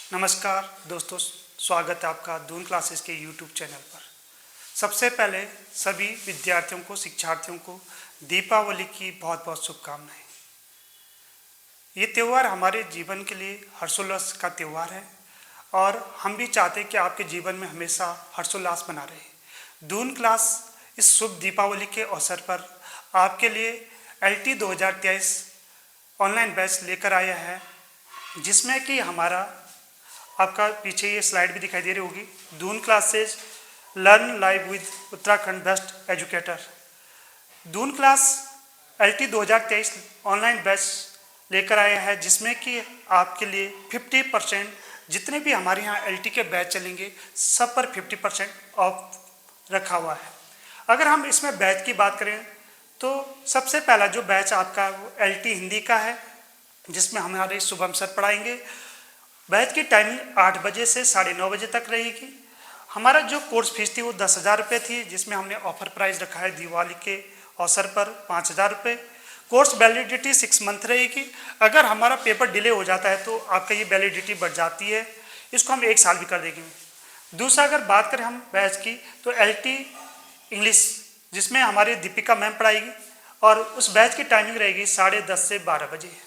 नमस्कार दोस्तों, स्वागत है आपका दून क्लासेस के यूट्यूब चैनल पर। सबसे पहले सभी विद्यार्थियों को, शिक्षार्थियों को दीपावली की बहुत बहुत शुभकामनाएं। ये त्यौहार हमारे जीवन के लिए हर्षोल्लास का त्यौहार है और हम भी चाहते हैं कि आपके जीवन में हमेशा हर्षोल्लास बना रहे। दून क्लास इस शुभ दीपावली के अवसर पर आपके लिए LT 2023 ऑनलाइन बैच लेकर आया है, जिसमें कि हमारा आपका पीछे ये स्लाइड भी दिखाई दे रही होगी, Doon classes learn live with Uttarakhand best educator. Doon class LT 2023 online batch लेकर आया है, जिसमें कि आपके लिए 50% जितने भी हमारे यहाँ LT के बैच चलेंगे सब पर 50% ऑफ रखा हुआ है। अगर हम इसमें बैच की बात करें तो सबसे पहला जो बैच आपका LT हिंदी का है, जिसमें हमारे शुभम सर पढ़ाएंगे। बैच की टाइमिंग 8 बजे से 9:30 बजे तक रहेगी। हमारा जो कोर्स फीस थी वो 10,000 रुपये थी, जिसमें हमने ऑफर प्राइस रखा है दिवाली के अवसर पर 5,000 रुपये। कोर्स वैलिडिटी 6 मंथ रहेगी। अगर हमारा पेपर डिले हो जाता है तो आपका ये वैलिडिटी बढ़ जाती है, इसको हम 1 साल भी कर देंगे। दूसरा, अगर बात करें हम बैच की तो LT इंग्लिश, जिसमें हमारी दीपिका मैम पढ़ाएगी और उस बैच की टाइमिंग रहेगी 10:30 से 12 बजे।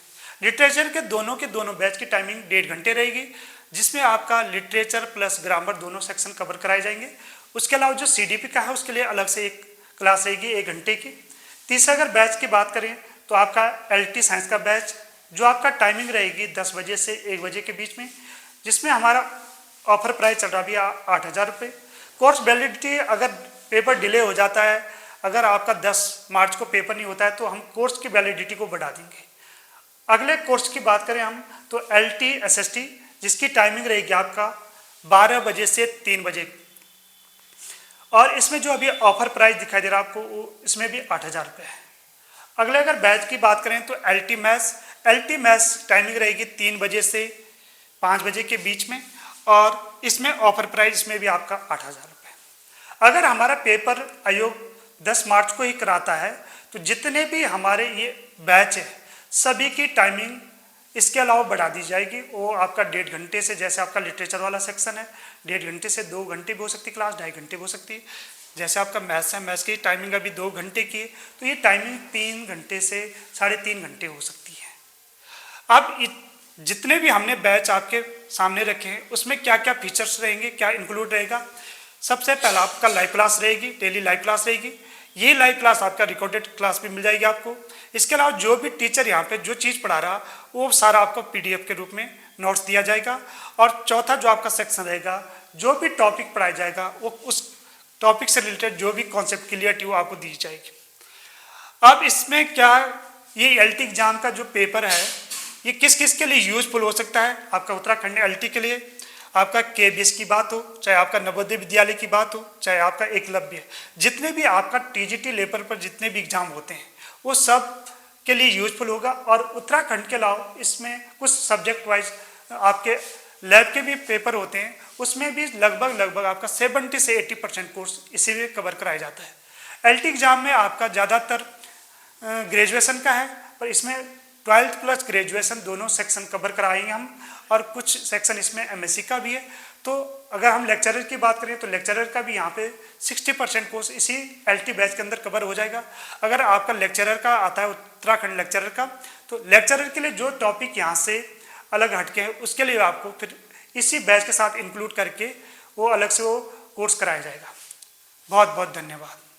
लिटरेचर के दोनों बैच की टाइमिंग 1.5 घंटे रहेगी, जिसमें आपका लिटरेचर प्लस ग्रामर दोनों सेक्शन कवर कराए जाएंगे। उसके अलावा जो CDP का है उसके लिए अलग से एक क्लास रहेगी 1 घंटे की। तीसरा, अगर बैच की बात करें तो आपका LT साइंस का बैच, जो आपका टाइमिंग रहेगी 10 बजे से 1 बजे के बीच में, जिसमें हमारा ऑफर प्राइस चल रहा है 8,000 रुपये। कोर्स वैलिडिटी, अगर पेपर डिले हो जाता है, अगर आपका 10 मार्च को पेपर नहीं होता है तो हम कोर्स की वैलिडिटी को बढ़ा देंगे। अगले कोर्स की बात करें हम तो LT SST, जिसकी टाइमिंग रहेगी आपका 12 बजे से 3 बजे, और इसमें जो अभी ऑफर प्राइस दिखाई दे रहा है आपको, वो इसमें भी 8,000 रुपये है। अगले अगर बैच की बात करें तो LT मैथ्स टाइमिंग रहेगी 3 बजे से 5 बजे के बीच में, और इसमें ऑफर प्राइस इसमें भी आपका 8,000 रुपये। अगर हमारा पेपर आयोग 10 मार्च को ही कराता है तो जितने भी हमारे ये बैच है सभी की टाइमिंग इसके अलावा बढ़ा दी जाएगी। वो आपका 1.5 घंटे से, जैसे आपका लिटरेचर वाला सेक्शन है 1.5 घंटे से 2 घंटे भी हो सकती है क्लास, 2.5 घंटे भी हो सकती है। जैसे आपका मैथ्स है, मैथ्स की टाइमिंग अभी 2 घंटे की है, तो ये टाइमिंग 3 घंटे से 3.5 घंटे हो सकती है। अब जितने भी हमने बैच आपके सामने रखे हैं उसमें क्या क्या फीचर्स रहेंगे, क्या इंक्लूड रहेगा। सबसे पहला आपका लाइव क्लास रहेगी, डेली लाइव क्लास रहेगी। ये लाइव क्लास आपका रिकॉर्डेड क्लास भी मिल जाएगी आपको। इसके अलावा जो भी टीचर यहाँ पे जो चीज़ पढ़ा रहा वो सारा आपको PDF के रूप में नोट्स दिया जाएगा। और चौथा जो आपका सेक्शन रहेगा, जो भी टॉपिक पढ़ाया जाएगा वो उस टॉपिक से रिलेटेड जो भी कॉन्सेप्ट क्लियरिटी वो आपको दी जाएगी। अब इसमें क्या, ये LT एग्जाम का जो पेपर है ये किस किस के लिए यूजफुल हो सकता है। आपका उत्तराखंड LT के लिए, आपका KBS की बात हो, चाहे आपका नवोदय विद्यालय की बात हो, चाहे आपका एकलव्य, जितने भी आपका TGT लेवल पर जितने भी एग्जाम होते हैं वो सब के लिए यूजफुल होगा। और उत्तराखंड के अलावा इसमें कुछ सब्जेक्ट वाइज आपके लैब के भी पेपर होते हैं, उसमें भी लगभग आपका 70 से 80% कोर्स इसी में कवर कराया जाता है। LT एग्जाम में आपका ज़्यादातर ग्रेजुएशन का है, पर इसमें 12th प्लस ग्रेजुएशन दोनों सेक्शन कवर कराएंगे हम, और कुछ सेक्शन इसमें MSc का भी है। तो अगर हम लेक्चरर की बात करें तो लेक्चरर का भी यहाँ पे 60% कोर्स इसी LT बैच के अंदर कवर हो जाएगा। अगर आपका लेक्चरर का आता है उत्तराखंड लेक्चरर का, तो लेक्चरर के लिए जो टॉपिक यहाँ से अलग हटके हैं उसके लिए आपको फिर इसी बैच के साथ इंक्लूड करके वो अलग से वो कोर्स कराया जाएगा। बहुत बहुत धन्यवाद।